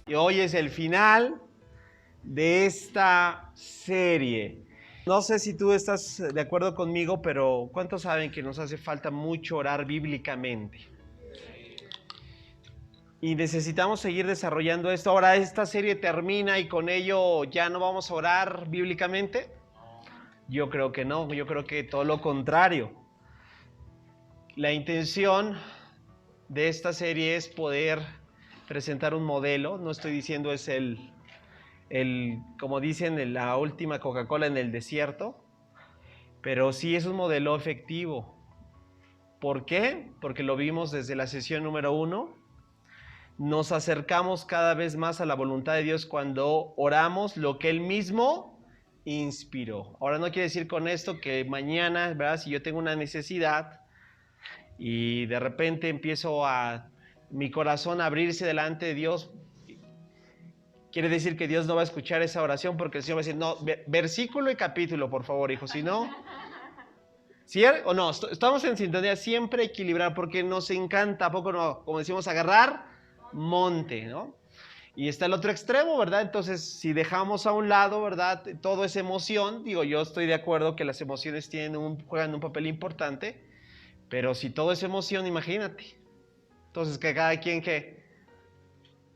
Y hoy es el final de esta serie. No sé si tú estás de acuerdo conmigo, pero ¿cuántos saben que nos hace falta mucho orar bíblicamente? Y necesitamos seguir desarrollando esto. Ahora esta serie termina y con ello ya no vamos a orar bíblicamente. Yo creo que no, yo creo que todo lo contrario. La intención de esta serie es poder presentar un modelo. No estoy diciendo es como dicen, la última Coca-Cola en el desierto, pero sí es un modelo efectivo. ¿Por qué? Porque lo vimos desde la sesión número 1. Nos acercamos cada vez más a la voluntad de Dios cuando oramos lo que Él mismo inspiró. Ahora no quiere decir con esto que mañana, ¿verdad? Si yo tengo una necesidad y de repente empiezo mi corazón a abrirse delante de Dios, quiere decir que Dios no va a escuchar esa oración porque el Señor va a decir, no, versículo y capítulo, por favor, hijo, si no, ¿sí o no? Estamos en sintonía, siempre equilibrar, porque nos encanta, ¿a poco no? Como decimos, agarrar monte, ¿no? Y está el otro extremo, ¿verdad? Entonces, si dejamos a un lado, ¿verdad? Todo es emoción, digo, yo estoy de acuerdo que las emociones juegan un papel importante, pero si todo es emoción, imagínate. Entonces, que cada quien que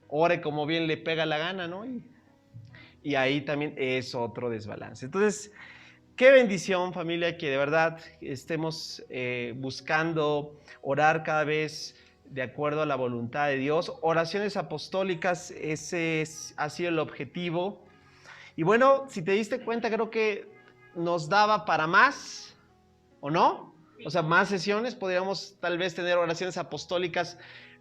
ore como bien le pega la gana, ¿no? Y ahí también es otro desbalance. Entonces, qué bendición, familia, que de verdad estemos buscando orar cada vez de acuerdo a la voluntad de Dios. Oraciones apostólicas, ha sido el objetivo. Y bueno, si te diste cuenta, creo que nos daba para más, ¿o no? O sea, más sesiones, podríamos tal vez tener oraciones apostólicas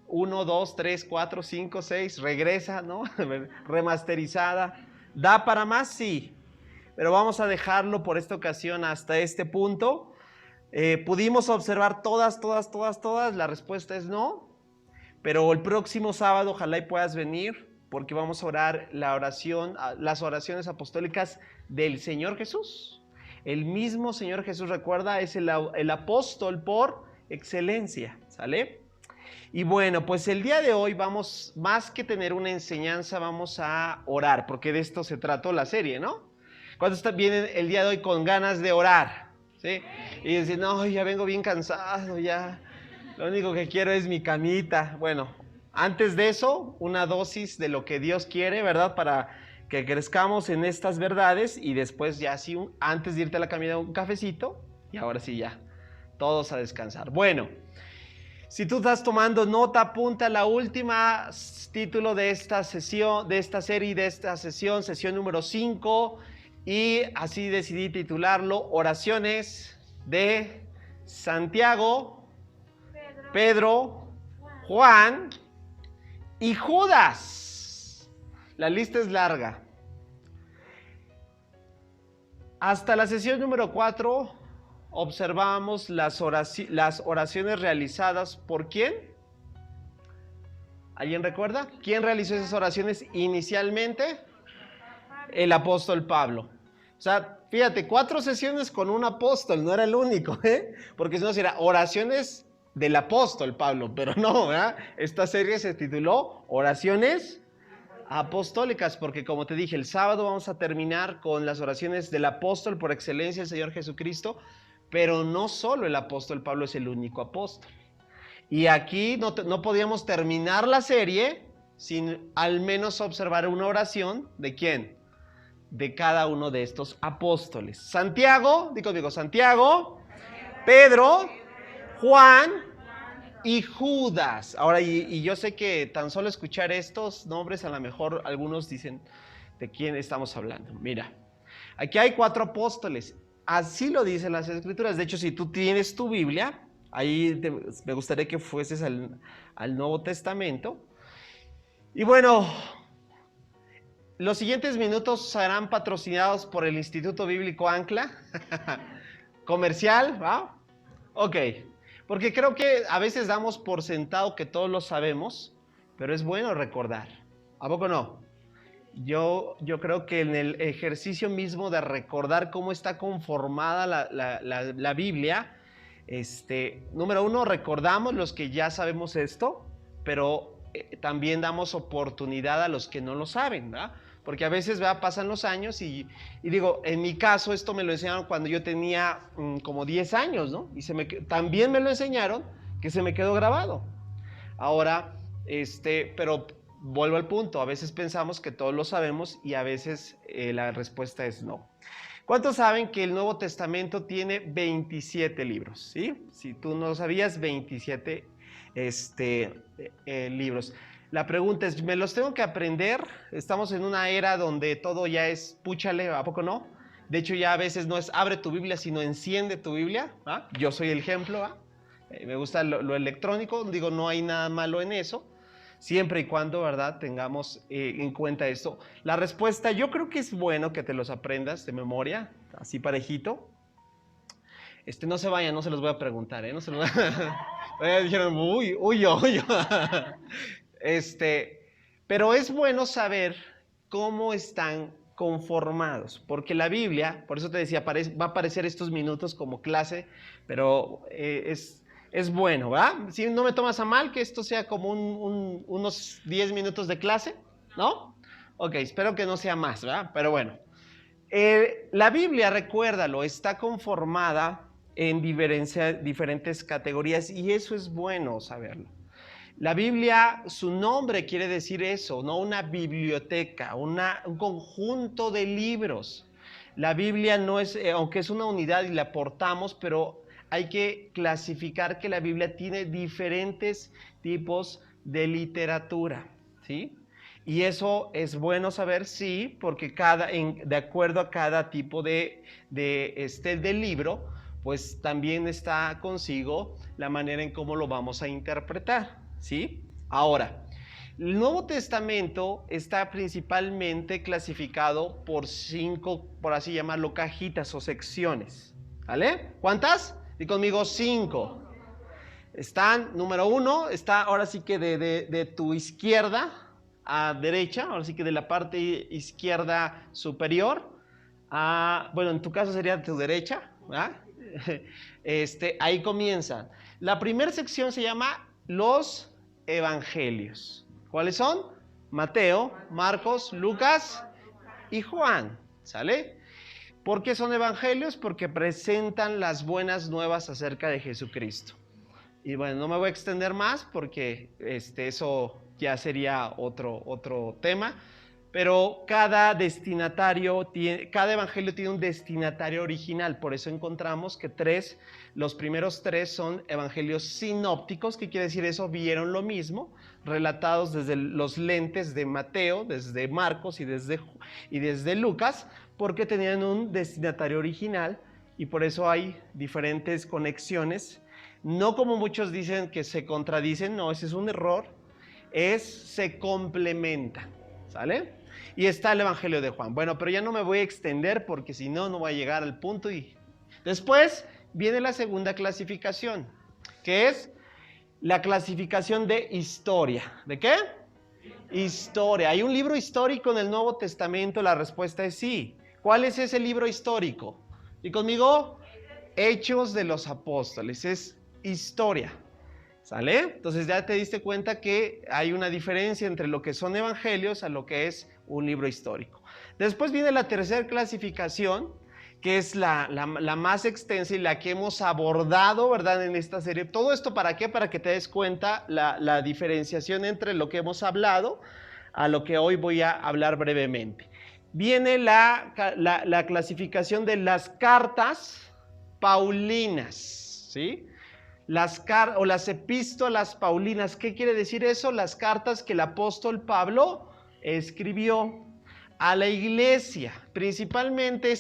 1, 2, 3, 4, 5, 6, regresa, ¿no? Remasterizada. ¿Da para más? Sí. Pero vamos a dejarlo por esta ocasión hasta este punto. ¿Pudimos observar todas? La respuesta es no. Pero el próximo sábado ojalá y puedas venir, porque vamos a orar las oraciones apostólicas del Señor Jesús. El mismo Señor Jesús, recuerda, es el apóstol por excelencia, ¿sale? Y bueno, pues el día de hoy vamos, más que tener una enseñanza, vamos a orar, porque de esto se trató la serie, ¿no? ¿Cuántos vienen el día de hoy con ganas de orar? ¿Sí? Y dicen, no, ya vengo bien cansado, ya. Lo único que quiero es mi camita. Bueno, antes de eso, una dosis de lo que Dios quiere, ¿verdad? Para que crezcamos en estas verdades y después ya así, antes de irte a la camita, un cafecito y ahora sí ya, todos a descansar. Bueno, si tú estás tomando nota, apunta la última título de esta sesión, de esta serie, de esta sesión número 5, y así decidí titularlo Oraciones de Santiago, Pedro, Juan y Judas. La lista es larga. Hasta la sesión número 4 observamos las oraciones realizadas ¿por quién? ¿Alguien recuerda? ¿Quién realizó esas oraciones inicialmente? El apóstol Pablo. O sea, fíjate, 4 sesiones con un apóstol, no era el único, porque si no sería oraciones del apóstol Pablo, pero no, ¿verdad? Esta serie se tituló Oraciones Apostólicas, porque como te dije, el sábado vamos a terminar con las oraciones del apóstol por excelencia, el Señor Jesucristo, pero no solo el apóstol Pablo es el único apóstol. Y aquí no podíamos terminar la serie sin al menos observar una oración ¿de quién? De cada uno de estos apóstoles. Santiago, digo, Santiago, Pedro, Juan y Judas. Ahora, y yo sé que tan solo escuchar estos nombres, a lo mejor algunos dicen, ¿de quién estamos hablando? Mira, aquí hay 4 apóstoles. Así lo dicen las Escrituras. De hecho, si tú tienes tu Biblia, ahí me gustaría que fueses al Nuevo Testamento. Y bueno, los siguientes minutos serán patrocinados por el Instituto Bíblico Ancla. Comercial, ¿va? Ok. Porque creo que a veces damos por sentado que todos lo sabemos, pero es bueno recordar. ¿A poco no? Yo creo que en el ejercicio mismo de recordar cómo está conformada la Biblia, número 1, recordamos los que ya sabemos esto, pero también damos oportunidad a los que no lo saben, ¿verdad? Porque a veces, ¿verdad?, pasan los años y digo, en mi caso esto me lo enseñaron cuando yo tenía como 10 años, ¿no? Y también me lo enseñaron, que se me quedó grabado. Ahora, pero vuelvo al punto, a veces pensamos que todos lo sabemos y a veces la respuesta es no. ¿Cuántos saben que el Nuevo Testamento tiene 27 libros? ¿Sí? Si tú no lo sabías, 27 libros. La pregunta es, ¿me los tengo que aprender? Estamos en una era donde todo ya es púchale, ¿a poco no? De hecho, ya a veces no es abre tu Biblia, sino enciende tu Biblia. ¿Ah? Yo soy el ejemplo. ¿Ah? Me gusta lo electrónico, digo, no hay nada malo en eso, siempre y cuando, ¿verdad?, tengamos en cuenta esto. La respuesta, yo creo que es bueno que te los aprendas de memoria, así parejito. No se vayan, no se los voy a preguntar, ¿eh? No se los dijeron, uy. Pero es bueno saber cómo están conformados, porque la Biblia, por eso te decía, va a aparecer estos minutos como clase, pero es bueno, ¿verdad? Si no me tomas a mal que esto sea como unos 10 minutos de clase, ¿no? Ok, espero que no sea más, ¿verdad? Pero bueno, la Biblia, recuérdalo, está conformada en diferentes categorías y eso es bueno saberlo. La Biblia, su nombre quiere decir eso, no una biblioteca, un conjunto de libros. La Biblia no es, aunque es una unidad y la portamos, pero hay que clasificar que la Biblia tiene diferentes tipos de literatura, ¿sí? Y eso es bueno saber, sí, porque de acuerdo a cada tipo de libro, pues también está consigo la manera en cómo lo vamos a interpretar, ¿sí? Ahora, el Nuevo Testamento está principalmente clasificado por 5, por así llamarlo, cajitas o secciones, ¿vale? ¿Cuántas? Di conmigo 5. Están, número 1, está ahora sí que de tu izquierda a derecha, ahora sí que de la parte izquierda superior, bueno, en tu caso sería de tu derecha, ¿verdad? Ahí comienza. La primera sección se llama los evangelios. ¿Cuáles son? Mateo, Marcos, Lucas y Juan, ¿sale? ¿Por qué son evangelios? Porque presentan las buenas nuevas acerca de Jesucristo. Y bueno, no me voy a extender más porque eso ya sería otro tema, pero cada evangelio tiene un destinatario original, por eso encontramos que los primeros 3 son evangelios sinópticos. ¿Qué quiere decir eso? Vieron lo mismo, relatados desde los lentes de Mateo, desde Marcos y desde Lucas, porque tenían un destinatario original y por eso hay diferentes conexiones. No como muchos dicen que se contradicen, no, ese es un error, se complementan, ¿sale? Y está el Evangelio de Juan. Bueno, pero ya no me voy a extender porque si no, no voy a llegar al punto. Y después viene la segunda clasificación, que es la clasificación de historia. ¿De qué? Historia. ¿Hay un libro histórico en el Nuevo Testamento? La respuesta es sí. ¿Cuál es ese libro histórico? Y conmigo, Hechos de los Apóstoles. Es historia, ¿sale? Entonces ya te diste cuenta que hay una diferencia entre lo que son evangelios a lo que es un libro histórico. Después viene la tercera clasificación, que es la más extensa y la que hemos abordado, ¿verdad?, en esta serie. ¿Todo esto para qué? Para que te des cuenta la diferenciación entre lo que hemos hablado a lo que hoy voy a hablar brevemente. Viene la clasificación de las cartas paulinas, ¿sí? Las epístolas paulinas. ¿Qué quiere decir eso? Las cartas que el apóstol Pablo escribió a la iglesia. Principalmente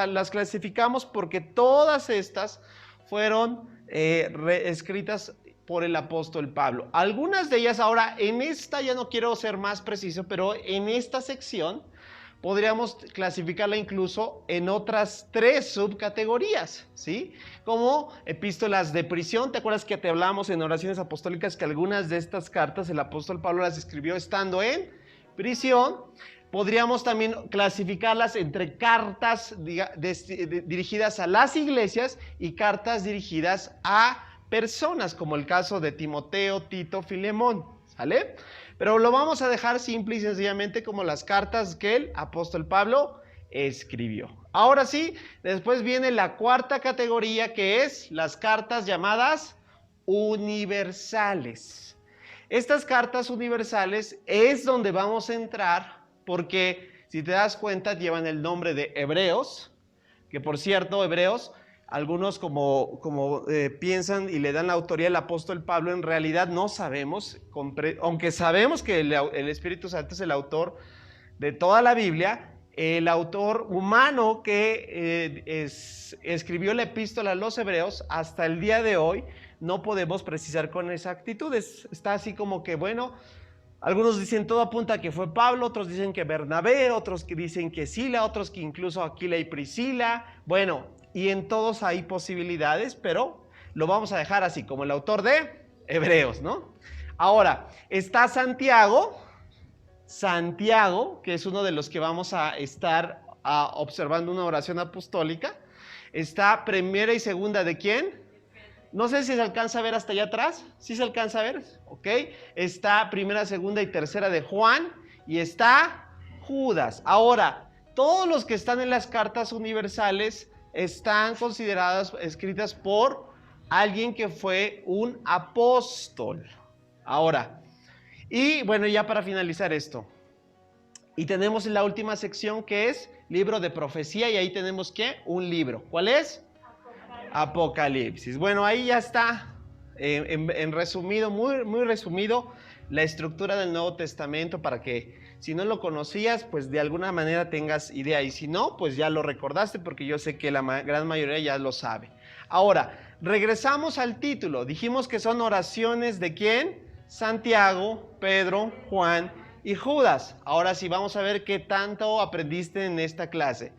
las clasificamos porque todas estas fueron escritas por el apóstol Pablo. Algunas de ellas ahora, en esta ya no quiero ser más preciso, pero en esta sección podríamos clasificarla incluso en otras 3 subcategorías, ¿sí? Como epístolas de prisión. ¿Te acuerdas que te hablamos en oraciones apostólicas que algunas de estas cartas el apóstol Pablo las escribió estando en prisión? Podríamos también clasificarlas entre cartas dirigidas a las iglesias y cartas dirigidas a personas, como el caso de Timoteo, Tito, Filemón, ¿Sale? Pero lo vamos a dejar simple y sencillamente como las cartas que el apóstol Pablo escribió. Ahora sí, después viene la cuarta categoría, que es las cartas llamadas universales. Estas cartas universales es donde vamos a entrar porque, si te das cuenta, llevan el nombre de Hebreos, que por cierto, Hebreos, algunos como piensan y le dan la autoría al apóstol Pablo, en realidad no sabemos, aunque sabemos que el Espíritu Santo es el autor de toda la Biblia, el autor humano que escribió la epístola a los Hebreos, hasta el día de hoy no podemos precisar con exactitud. Está así como que, bueno, algunos dicen todo apunta a que fue Pablo, otros dicen que Bernabé, otros que dicen que Sila, otros que incluso Aquila y Priscila. Bueno, y en todos hay posibilidades, pero lo vamos a dejar así, como el autor de Hebreos, ¿no? Ahora, está Santiago, que es uno de los que vamos a estar observando una oración apostólica. Está primera y segunda de ¿quién? No sé si se alcanza a ver hasta allá atrás. ¿Sí se alcanza a ver? Ok. Está primera, segunda y tercera de Juan. Y está Judas. Ahora, todos los que están en las cartas universales están consideradas, escritas por alguien que fue un apóstol. Ahora, y bueno, ya para finalizar esto. Y tenemos la última sección que es libro de profecía. Y ahí tenemos ¿qué? Un libro. ¿Cuál es? Apocalipsis. Bueno, ahí ya está, en resumido, muy resumido, la estructura del Nuevo Testamento para que, si no lo conocías, pues de alguna manera tengas idea. Y si no, pues ya lo recordaste porque yo sé que la gran mayoría ya lo sabe. Ahora, regresamos al título. Dijimos que son oraciones de ¿quién? Santiago, Pedro, Juan y Judas. Ahora sí, vamos a ver qué tanto aprendiste en esta clase.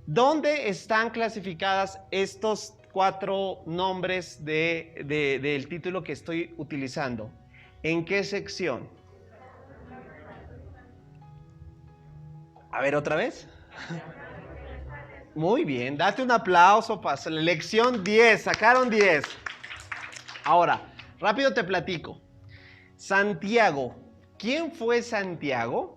¿Dónde están clasificadas estos 4 nombres del título que estoy utilizando? ¿En qué sección? A ver, otra vez. Muy bien, date un aplauso para la lección 10, sacaron 10. Ahora, rápido te platico. Santiago, ¿quién fue Santiago?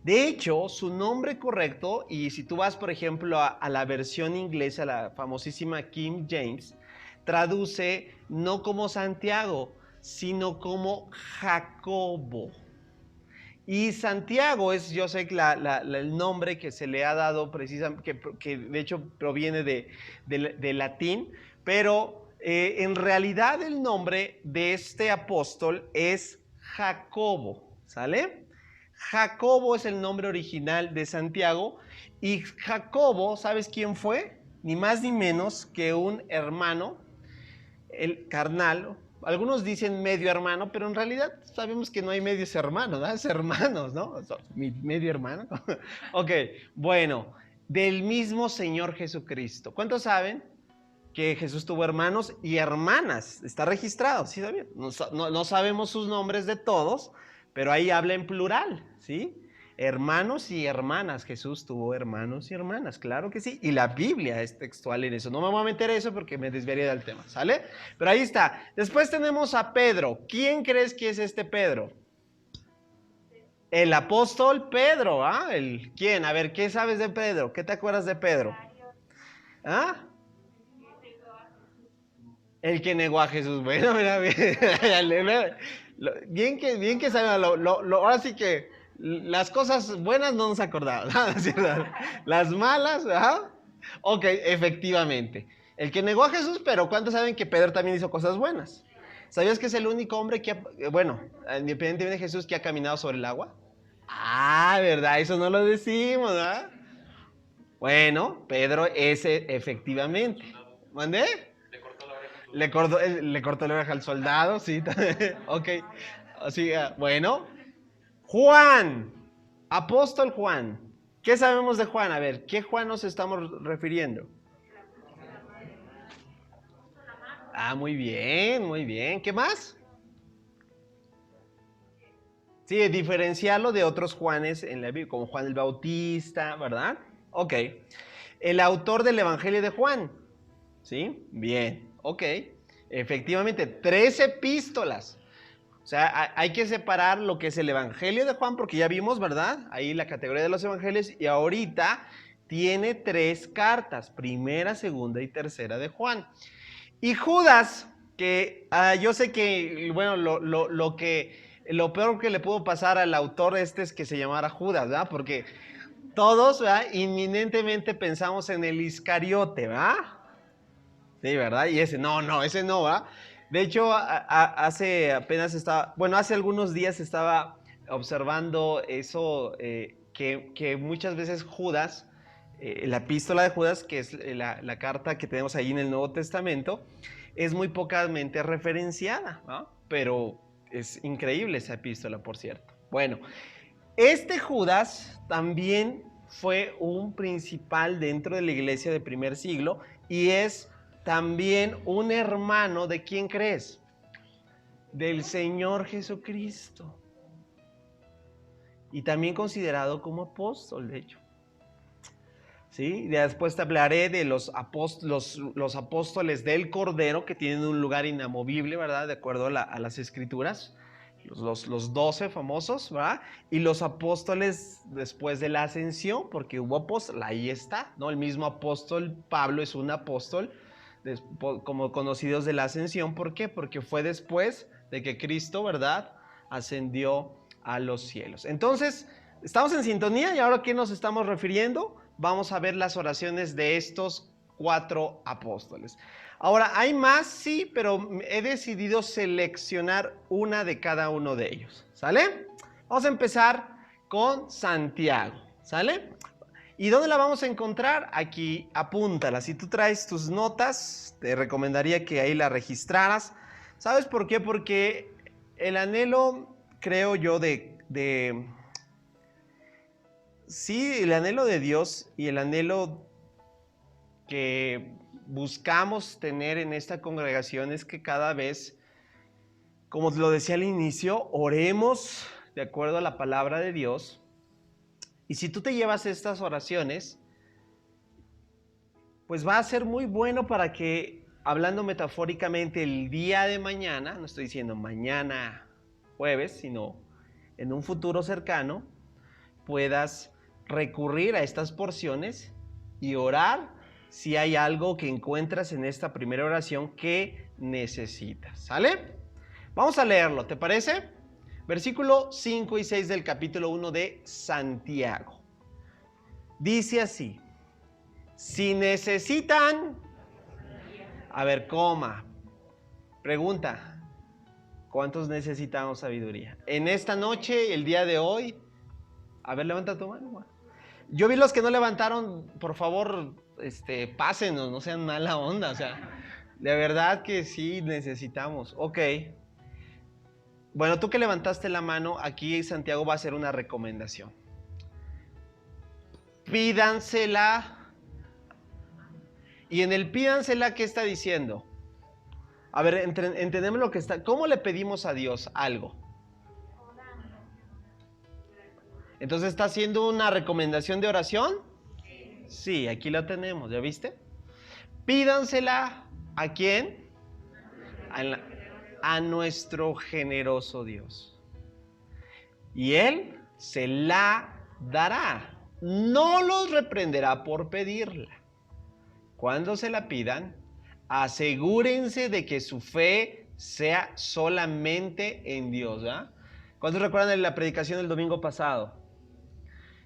De hecho, su nombre correcto, y si tú vas, por ejemplo, a la versión inglesa, la famosísima King James, traduce no como Santiago, sino como Jacobo. Y Santiago es, yo sé, el nombre que se le ha dado precisamente, que de hecho proviene de latín, pero en realidad el nombre de este apóstol es Jacobo, ¿sale? Jacobo es el nombre original de Santiago y Jacobo, ¿sabes quién fue? Ni más ni menos que un hermano, el carnal. Algunos dicen medio hermano, pero en realidad sabemos que no hay medios hermanos, ¿no? Es hermanos, ¿no? ¿Medio hermano? Ok, bueno, del mismo Señor Jesucristo. ¿Cuántos saben que Jesús tuvo hermanos y hermanas? Está registrado, ¿sí sabían? No sabemos sus nombres de todos, pero ahí habla en plural, ¿sí? Hermanos y hermanas. Jesús tuvo hermanos y hermanas, claro que sí. Y la Biblia es textual en eso. No me voy a meter eso porque me desviaría del tema, ¿sale? Pero ahí está. Después tenemos a Pedro. ¿Quién crees que es este Pedro? El apóstol Pedro, ¿ah? ¿Quién? A ver, ¿qué sabes de Pedro? ¿Qué te acuerdas de Pedro? ¿Ah? El que negó a Jesús. Bueno, mira, bien que saben, ahora sí que las cosas buenas no nos acordamos, ¿no? Las malas, ¿ah? Ok, efectivamente. El que negó a Jesús, pero ¿cuántos saben que Pedro también hizo cosas buenas? ¿Sabías que es el único hombre que, independientemente de Jesús, que ha caminado sobre el agua? Ah, ¿verdad? Eso no lo decimos, ¿verdad? Bueno, Pedro ese efectivamente. ¿Mandé? Le cortó la oreja al soldado, sí. Ok. Así, bueno. Juan. Apóstol Juan. ¿Qué sabemos de Juan? A ver, ¿qué Juan nos estamos refiriendo? Ah, muy bien, muy bien. ¿Qué más? Sí, diferenciarlo de otros Juanes en la Biblia, como Juan el Bautista, ¿verdad? Ok. El autor del Evangelio de Juan. ¿Sí? Bien, ok. Efectivamente, 3 epístolas. O sea, hay que separar lo que es el Evangelio de Juan, porque ya vimos, ¿verdad? Ahí la categoría de los evangelios, y ahorita tiene 3 cartas, primera, segunda y tercera de Juan. Y Judas, que yo sé que, bueno, lo peor que le pudo pasar al autor es que se llamara Judas, ¿verdad? Porque todos, ¿verdad? Inminentemente pensamos en el Iscariote, ¿verdad? Sí, ¿verdad? Y ese no, ¿verdad? De hecho, hace algunos días estaba observando eso, que muchas veces Judas, la epístola de Judas, que es la carta que tenemos ahí en el Nuevo Testamento, es muy pocamente referenciada, ¿no? Pero es increíble esa epístola, por cierto. Bueno, este Judas también fue un principal dentro de la iglesia del primer siglo y es también un hermano de ¿quién crees? Del Señor Jesucristo. Y también considerado como apóstol, de hecho. ¿Sí? Después te hablaré de los apóstoles del Cordero, que tienen un lugar inamovible, ¿verdad? De acuerdo a las Escrituras. Los 12 famosos, ¿verdad? Y los apóstoles después de la ascensión, porque hubo apóstol, ahí está, ¿no? El mismo apóstol Pablo es un apóstol, como conocidos de la ascensión. ¿Por qué? Porque fue después de que Cristo, ¿verdad?, ascendió a los cielos. Entonces, estamos en sintonía. ¿Y ahora a qué nos estamos refiriendo? Vamos a ver las oraciones de estos 4 apóstoles. Ahora, hay más, sí, pero he decidido seleccionar una de cada uno de ellos. ¿Sale? Vamos a empezar con Santiago. ¿Sale? ¿Y dónde la vamos a encontrar? Aquí, apúntala. Si tú traes tus notas, te recomendaría que ahí la registraras. ¿Sabes por qué? Porque el anhelo, creo yo, sí, el anhelo de Dios y el anhelo que buscamos tener en esta congregación es que cada vez, como lo decía al inicio, oremos de acuerdo a la palabra de Dios. Y si tú te llevas estas oraciones, pues va a ser muy bueno para que, hablando metafóricamente, el día de mañana, no estoy diciendo mañana jueves, sino en un futuro cercano, puedas recurrir a estas porciones y orar si hay algo que encuentras en esta primera oración que necesitas. ¿Sale? Vamos a leerlo, ¿te parece? Versículo 5 y 6 del capítulo 1 de Santiago. Dice así: si necesitan, a ver, pregunta, ¿cuántos necesitamos sabiduría? En esta noche, el día de hoy, a ver, levanta tu mano. Yo vi los que no levantaron, por favor, pásenos, no sean mala onda, o sea, de verdad que sí necesitamos. Ok. Bueno, tú que levantaste la mano, aquí Santiago va a hacer una recomendación. Pídansela. Y en el pídansela, ¿qué está diciendo? A ver, entendemos lo que está. ¿Cómo le pedimos a Dios algo? Entonces, ¿está haciendo una recomendación de oración? Sí, aquí la tenemos, ¿ya viste? Pídansela, ¿a quién? A nuestro generoso Dios. Y Él se la dará. No los reprenderá por pedirla. Cuando se la pidan, asegúrense de que su fe sea solamente en Dios. ¿Ah? ¿Cuántos recuerdan la predicación del domingo pasado?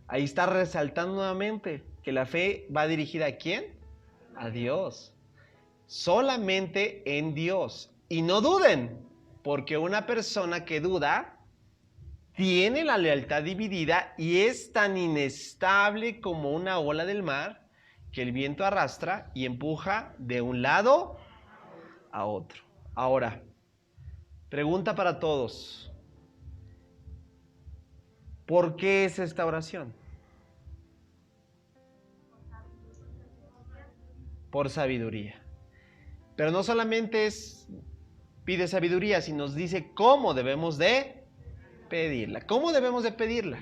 Ahí está resaltando nuevamente que la fe va dirigida ¿a quién? A Dios. Solamente en Dios. Y no duden, porque una persona que duda tiene la lealtad dividida y es tan inestable como una ola del mar que el viento arrastra y empuja de un lado a otro. Ahora, pregunta para todos. ¿Por qué es esta oración? Por sabiduría. Pero no solamente pide sabiduría, sino nos dice cómo debemos de pedirla. ¿Cómo debemos de pedirla?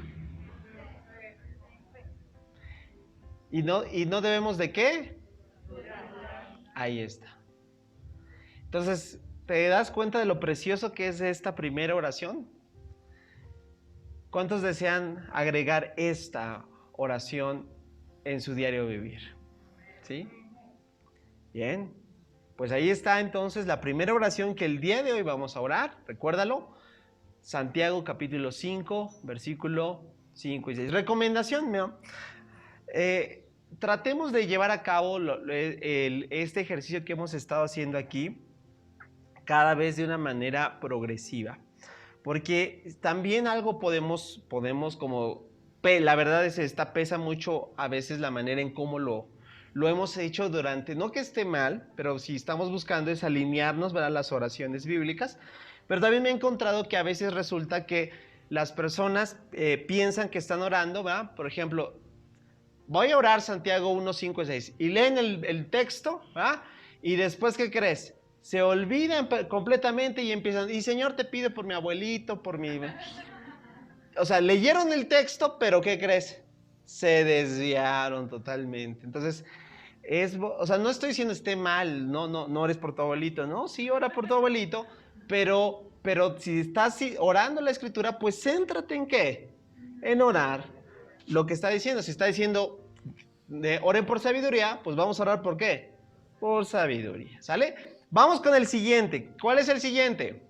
¿Y no debemos de qué? Ahí está. Entonces, ¿Te das cuenta de lo precioso que es esta primera oración? ¿Cuántos desean agregar esta oración en su diario vivir? ¿Sí? Bien. Pues ahí está entonces la primera oración que el día de hoy vamos a orar. Recuérdalo. Santiago capítulo 5, versículo 5 y 6. Recomendación, ¿no? Tratemos de llevar a cabo este ejercicio que hemos estado haciendo aquí cada vez de una manera progresiva. Porque también algo podemos como, la verdad es que pesa mucho a veces la manera en cómo lo hemos hecho durante, no que esté mal, pero si estamos buscando es alinearnos, ¿verdad?, las oraciones bíblicas. Pero también me he encontrado que a veces resulta que las personas piensan que están orando, ¿verdad? Por ejemplo, voy a orar Santiago 1, 5 y 6 y leen el texto, ¿verdad? Y después, ¿qué crees? Se olvidan completamente y empiezan, y Señor, te pido por mi abuelito, por mi... O sea, leyeron el texto, pero ¿qué crees? Se desviaron totalmente. Entonces, o sea, no estoy diciendo esté mal, no ores por tu abuelito, ¿no? Sí, ora por tu abuelito, pero si estás orando la Escritura, pues céntrate en ¿qué? En orar lo que está diciendo. Si está diciendo, oren por sabiduría, pues vamos a orar ¿por qué? Por sabiduría, ¿sale? Vamos con el siguiente. ¿Cuál es el siguiente?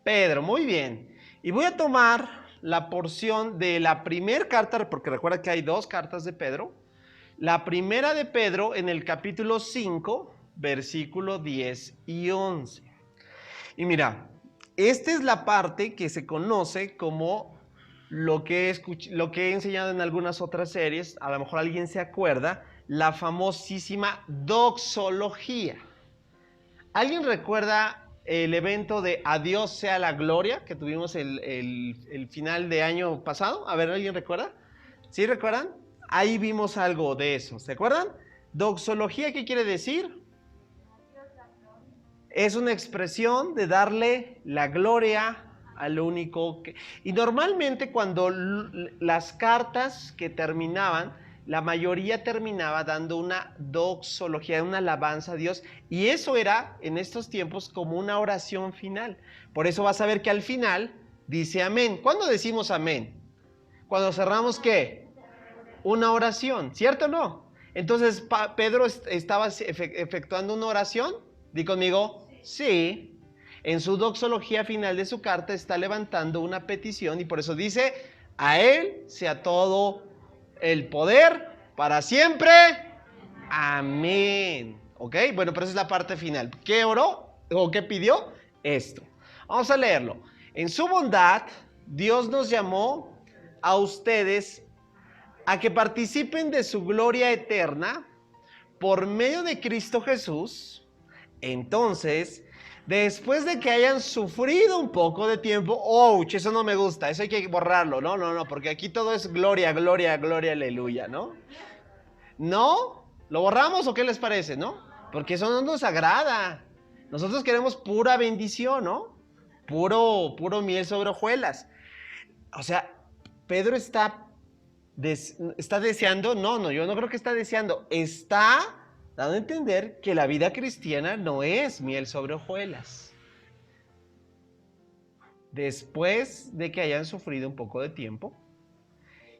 Pedro, muy bien. Y voy a tomar la porción de la primera carta, porque recuerda que hay 2 cartas de Pedro. La primera de Pedro en el capítulo 5, versículo 10 y 11. Y mira, esta es la parte que se conoce como lo que he enseñado en algunas otras series, a lo mejor alguien se acuerda, la famosísima doxología. ¿Alguien recuerda el evento de A Dios sea la gloria que tuvimos el final de año pasado? A ver, ¿alguien recuerda? ¿Sí recuerdan? Ahí vimos algo de eso, ¿se acuerdan? Doxología, ¿qué quiere decir? Es una expresión de darle la gloria al único que... Y normalmente cuando las cartas que terminaban, la mayoría terminaba dando una doxología, una alabanza a Dios, y eso era en estos tiempos como una oración final. Por eso vas a ver que al final dice amén. ¿Cuándo decimos amén? Cuando cerramos ¿qué? Una oración, ¿cierto o no? Entonces Pedro estaba efectuando una oración. Di conmigo, sí. En su doxología final de su carta está levantando una petición y por eso dice, a él sea todo el poder para siempre. Amén. ¿Ok? Bueno, pero esa es la parte final. ¿Qué oró o qué pidió? Esto. Vamos a leerlo. En su bondad, Dios nos llamó a ustedes a que participen de su gloria eterna por medio de Cristo Jesús. Entonces, después de que hayan sufrido un poco de tiempo, ¡ouch! Eso no me gusta, eso hay que borrarlo, no, porque aquí todo es gloria, gloria, gloria, aleluya, ¿no? ¿No? ¿Lo borramos o qué les parece, no? Porque eso no nos agrada. Nosotros queremos pura bendición, ¿no? Puro miel sobre hojuelas. O sea, Pedro está deseando, no, yo no creo que está deseando, está dando a entender que la vida cristiana no es miel sobre hojuelas. Después de que hayan sufrido un poco de tiempo,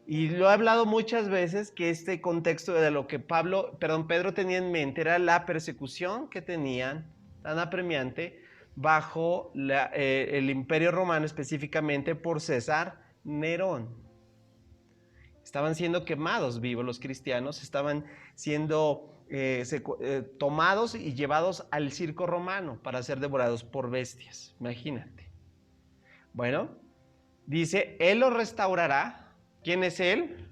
y lo he hablado muchas veces, que este contexto de lo que Pedro tenía en mente era la persecución que tenían tan apremiante bajo el Imperio Romano, específicamente por César Nerón. Estaban siendo quemados vivos los cristianos, estaban siendo tomados y llevados al circo romano para ser devorados por bestias. Imagínate. Bueno, dice, Él los restaurará. ¿Quién es Él?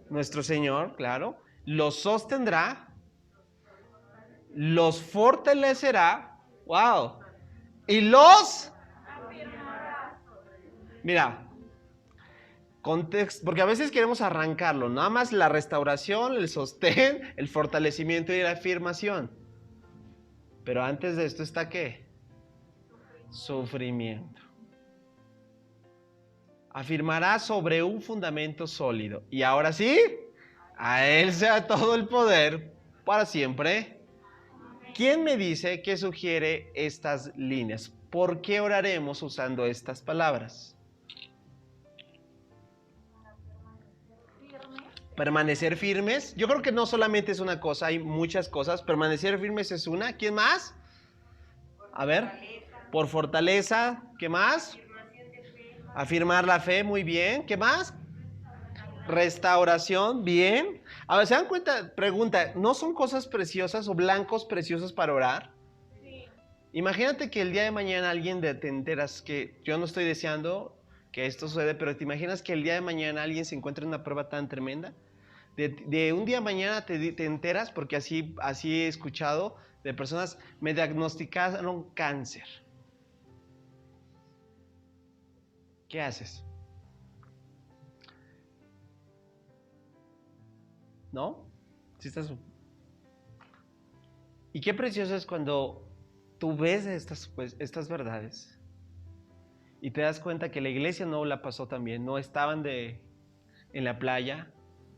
Nuestro Señor, claro. Los sostendrá, los fortalecerá. ¡Wow! Y los afirmará. Mira, contexto, porque a veces queremos arrancarlo, nada más la restauración, el sostén, el fortalecimiento y la afirmación. Pero antes de esto está ¿qué? Sufrimiento. Afirmará sobre un fundamento sólido. Y ahora sí, a Él sea todo el poder para siempre. ¿Quién me dice qué sugiere estas líneas? ¿Por qué oraremos usando estas palabras? Permanecer firmes. Yo creo que no solamente es una cosa, hay muchas cosas. Permanecer firmes es una. ¿Quién más? A ver. Por fortaleza. ¿Qué más? Afirmar la fe. Muy bien. ¿Qué más? Restauración. Bien. A ver, ¿se dan cuenta? Pregunta, ¿no son cosas preciosas o blancos preciosos para orar? Sí. Imagínate que el día de mañana alguien te enteras que yo no estoy deseando que esto suceda, pero te imaginas que el día de mañana alguien se encuentra en una prueba tan tremenda. De un día a mañana te enteras, porque así he escuchado de personas, me diagnosticaron cáncer. ¿Qué haces? ¿No? ¿Sí estás? Y qué precioso es cuando tú ves estas verdades y te das cuenta que la iglesia no la pasó tan bien, no estaban en la playa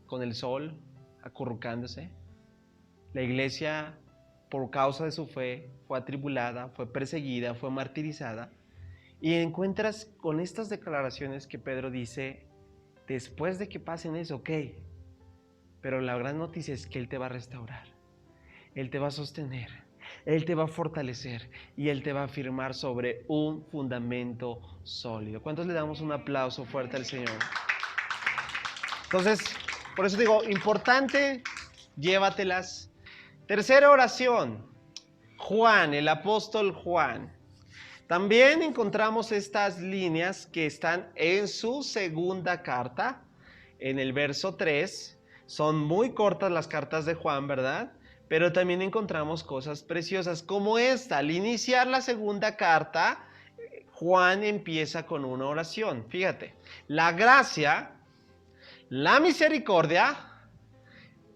con el sol acurrucándose. La iglesia, por causa de su fe, fue atribulada, fue perseguida, fue martirizada. Y encuentras con estas declaraciones que Pedro dice, después de que pasen eso, ok, pero la gran noticia es que Él te va a restaurar, Él te va a sostener, Él te va a fortalecer y Él te va a afirmar sobre un fundamento sólido. ¿Cuántos le damos un aplauso fuerte al Señor? Entonces, por eso digo, importante, llévatelas. Tercera oración, Juan, el apóstol Juan. También encontramos estas líneas que están en su segunda carta, en el verso 3. Son muy cortas las cartas de Juan, ¿verdad? Pero también encontramos cosas preciosas como esta. Al iniciar la segunda carta, Juan empieza con una oración. Fíjate, la gracia, la misericordia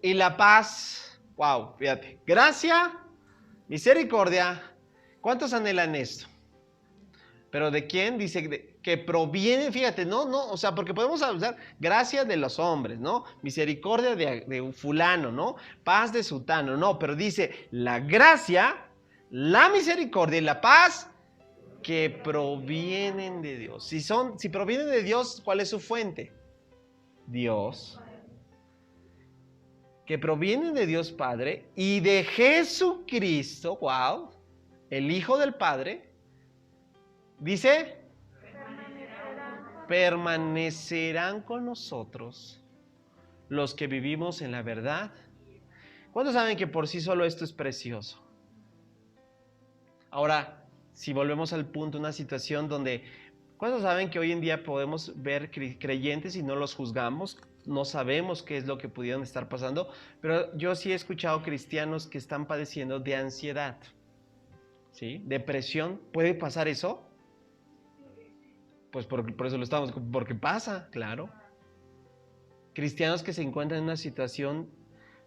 y la paz. Wow, fíjate. Gracia, misericordia. ¿Cuántos anhelan esto? ¿Pero de quién? Dice que proviene, fíjate, no, o sea, porque podemos hablar gracia de los hombres, ¿no? Misericordia de fulano, ¿no? Paz de sutano, no, pero dice la gracia, la misericordia y la paz que provienen de Dios. Si provienen de Dios, ¿cuál es su fuente? Dios. Que provienen de Dios Padre y de Jesucristo, wow, el Hijo del Padre. Dice, permanecerán con nosotros los que vivimos en la verdad. ¿Cuántos saben que por sí solo esto es precioso? Ahora, si volvemos al punto, una situación donde, ¿cuántos saben que hoy en día podemos ver creyentes y no los juzgamos? No sabemos qué es lo que pudieron estar pasando, pero yo sí he escuchado cristianos que están padeciendo de ansiedad, ¿sí? Depresión. ¿Puede pasar eso? Pues por eso lo estamos, porque pasa, claro. Cristianos que se encuentran en una situación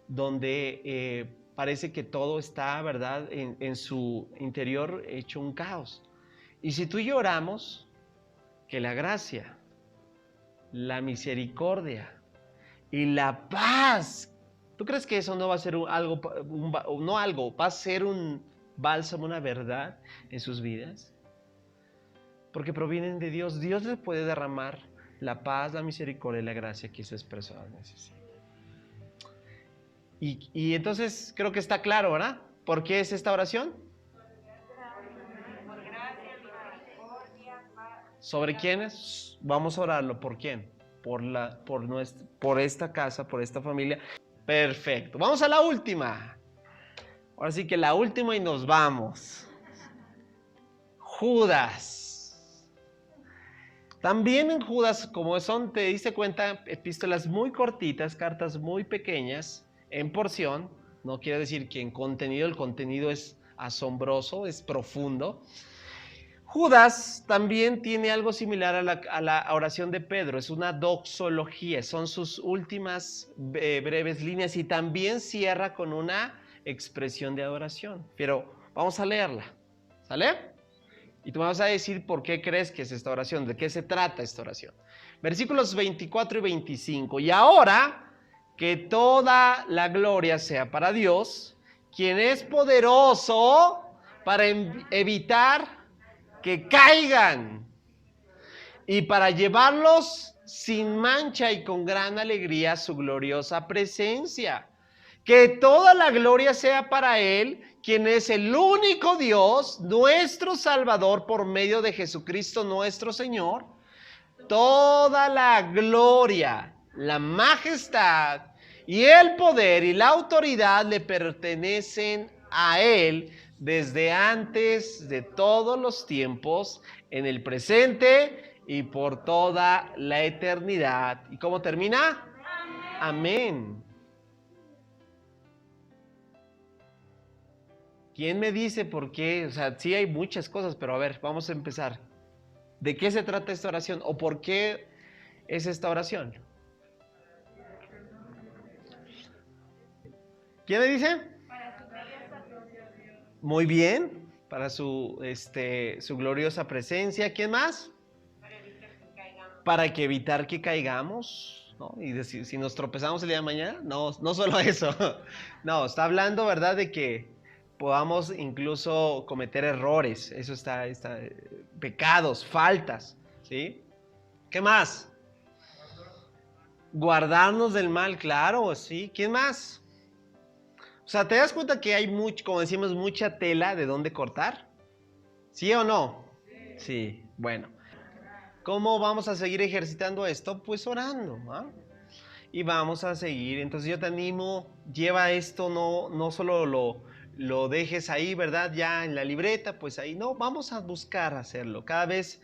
donde parece que todo está, ¿verdad?, en su interior hecho un caos. Y si tú y yo oramos, que la gracia, la misericordia y la paz, ¿tú crees que eso no va a ser va a ser un bálsamo, una verdad en sus vidas? Porque provienen de Dios. Dios les puede derramar la paz, la misericordia y la gracia que esas personas necesitan. Y entonces creo que está claro, ¿verdad? ¿Por qué es esta oración? ¿Sobre quiénes? Vamos a orarlo. ¿Por quién? Por esta casa, por esta familia. Perfecto. Vamos a la última. Ahora sí que la última y nos vamos. Judas. También en Judas, como son, te diste cuenta, epístolas muy cortitas, cartas muy pequeñas, en porción. No quiere decir que en contenido, el contenido es asombroso, es profundo. Judas también tiene algo similar a la oración de Pedro, es una doxología, son sus últimas breves líneas y también cierra con una expresión de adoración. Pero vamos a leerla, ¿sale? Y tú me vas a decir por qué crees que es esta oración, de qué se trata esta oración. Versículos 24 y 25. Y ahora que toda la gloria sea para Dios, quien es poderoso para evitar que caigan y para llevarlos sin mancha y con gran alegría a su gloriosa presencia. Que toda la gloria sea para Él, quien es el único Dios, nuestro Salvador, por medio de Jesucristo nuestro Señor. Toda la gloria, la majestad y el poder y la autoridad le pertenecen a Él desde antes de todos los tiempos, en el presente y por toda la eternidad. ¿Y cómo termina? Amén. ¿Quién me dice por qué? O sea, sí hay muchas cosas, pero a ver, vamos a empezar. ¿De qué se trata esta oración? ¿O por qué es esta oración? ¿Quién me dice? Muy bien, para su gloriosa presencia. ¿Quién más? Para evitar que caigamos, ¿no? Y decir, si nos tropezamos el día de mañana, no solo eso. No, está hablando, ¿verdad?, de que podamos incluso cometer errores. Eso está pecados, faltas, ¿sí? ¿Qué más? Guardarnos del mal, claro, ¿sí? ¿Quién más? O sea, ¿te das cuenta que hay como decimos, mucha tela de dónde cortar? ¿Sí o no? Sí, bueno. ¿Cómo vamos a seguir ejercitando esto? Pues orando, ¿ah? Y vamos a seguir. Entonces yo te animo, lleva esto, no solo lo dejes ahí, ¿verdad? Ya en la libreta, pues ahí no, vamos a buscar hacerlo. Cada vez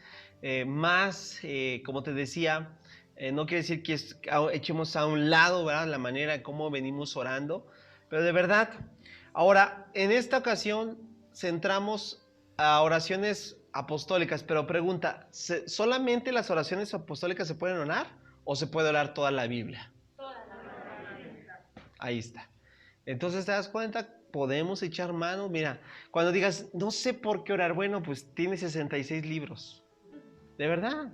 más, como te decía, no quiere decir que echemos a un lado, ¿verdad?, la manera en cómo venimos orando, pero de verdad. Ahora, en esta ocasión centramos a oraciones apostólicas, pero pregunta, ¿solamente las oraciones apostólicas se pueden orar o se puede orar toda la Biblia? Ahí está. Entonces, ¿te das cuenta? Podemos echar mano. Mira, cuando digas, no sé por qué orar, bueno, pues tiene 66 libros. De verdad.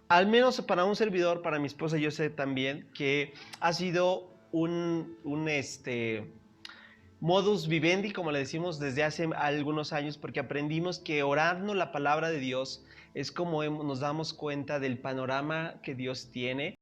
Al menos para un servidor, para mi esposa, yo sé también que ha sido un modus vivendi, como le decimos, desde hace algunos años, porque aprendimos que orando la palabra de Dios es como nos damos cuenta del panorama que Dios tiene